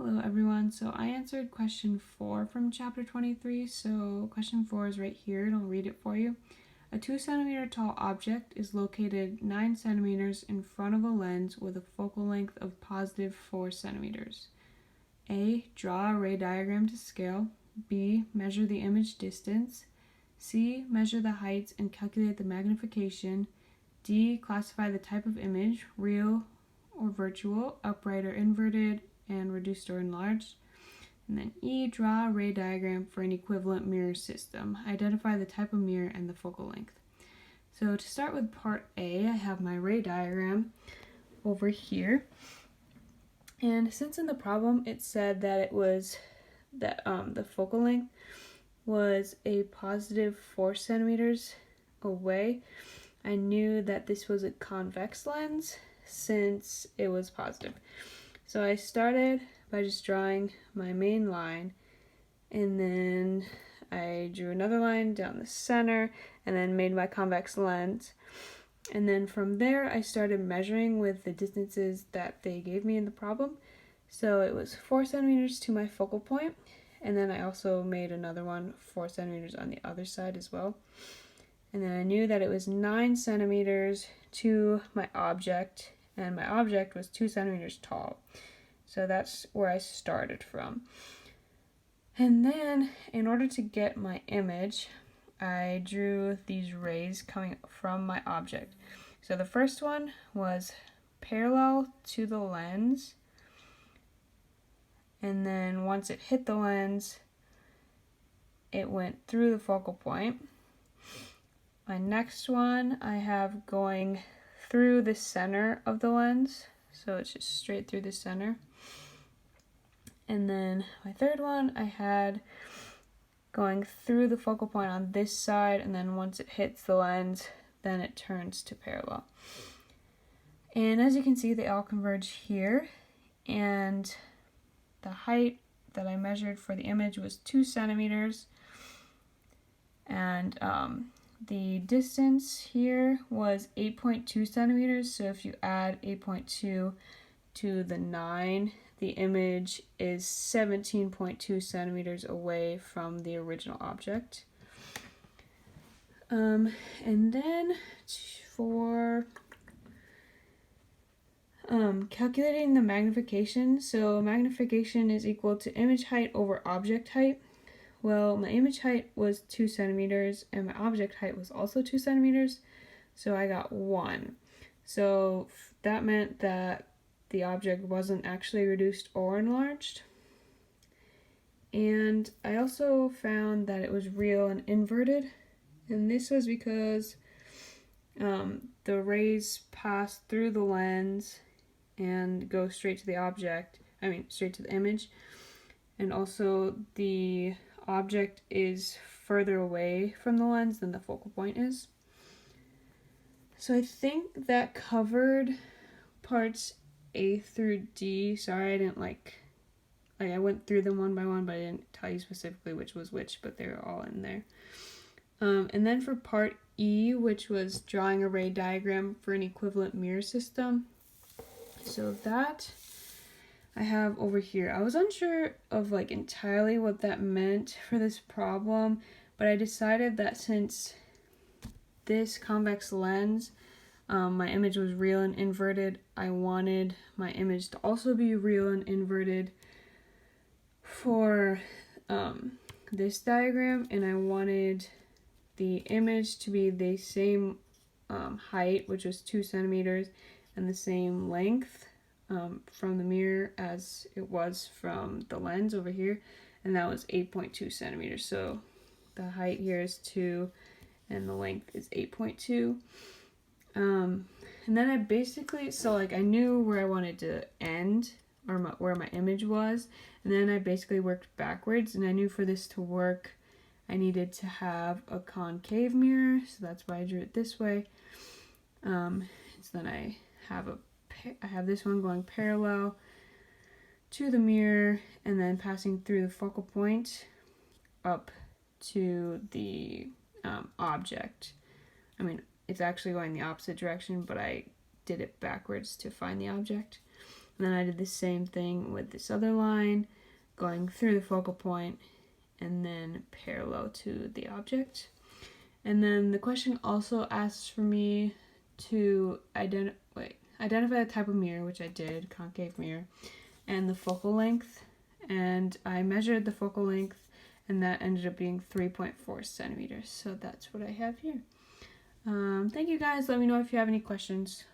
Hello everyone, so I answered question 4 from chapter 23, so question 4 is right here and I'll read it for you. A 2 centimeter tall object is located 9 centimeters in front of a lens with a focal length of positive 4 centimeters. A. Draw a ray diagram to scale. B. Measure the image distance. C. Measure the heights and calculate the magnification. D. Classify the type of image, real or virtual, upright or inverted, and reduced or enlarged. And then E, draw a ray diagram for an equivalent mirror system. Identify the type of mirror and the focal length. So to start with part A, I have my ray diagram over here. And since in the problem it said that it was that the focal length was a positive 4 centimeters away, I knew that this was a convex lens since it was positive. So I started by just drawing my main line, and then I drew another line down the center, and then made my convex lens. And then from there, I started measuring with the distances that they gave me in the problem. So it was 4 centimeters to my focal point, and then I also made another one 4 centimeters on the other side as well. And then I knew that it was 9 centimeters to my object, and my object was 2 centimeters tall. So that's where I started from. And then, in order to get my image, I drew these rays coming from my object. So the first one was parallel to the lens, and then once it hit the lens, it went through the focal point. My next one I have going through the center of the lens, so it's just straight through the center. And then my third one I had going through the focal point on this side, and then once it hits the lens, then it turns to parallel. And as you can see, they all converge here, and the height that I measured for the image was 2 centimeters, and the distance here was 8.2 centimeters, so if you add 8.2 to the 9, the image is 17.2 centimeters away from the original object. And then for calculating the magnification, so magnification is equal to image height over object height. Well, my image height was 2 centimeters and my object height was also 2 centimeters, so I got 1. So that meant that the object wasn't actually reduced or enlarged. And I also found that it was real and inverted, and this was because the rays pass through the lens and go straight to the object, straight to the image, and also the object is further away from the lens than the focal point is. So I think that covered parts A through D. Sorry, I didn't I went through them one by one, but I didn't tell you specifically which was which, but they're all in there. And then for part E, which was drawing a ray diagram for an equivalent mirror system, so that I have over here. I was unsure of entirely what that meant for this problem, but I decided that since this convex lens, my image was real and inverted, I wanted my image to also be real and inverted for this diagram, and I wanted the image to be the same height, which was 2 centimeters, and the same length from the mirror as it was from the lens over here, and that was 8.2 centimeters. So the height here is 2 and the length is 8.2. And then I basically, I knew where I wanted to end, or where my image was, and then I basically worked backwards, and I knew for this to work I needed to have a concave mirror, so that's why I drew it this way. So then I have this one going parallel to the mirror and then passing through the focal point up to the object. It's actually going the opposite direction, but I did it backwards to find the object. And then I did the same thing with this other line, going through the focal point and then parallel to the object. And then the question also asks for me to identify the type of mirror, which I did, concave mirror, and the focal length. And I measured the focal length, and that ended up being 3.4 centimeters. So that's what I have here. Thank you guys. Let me know if you have any questions.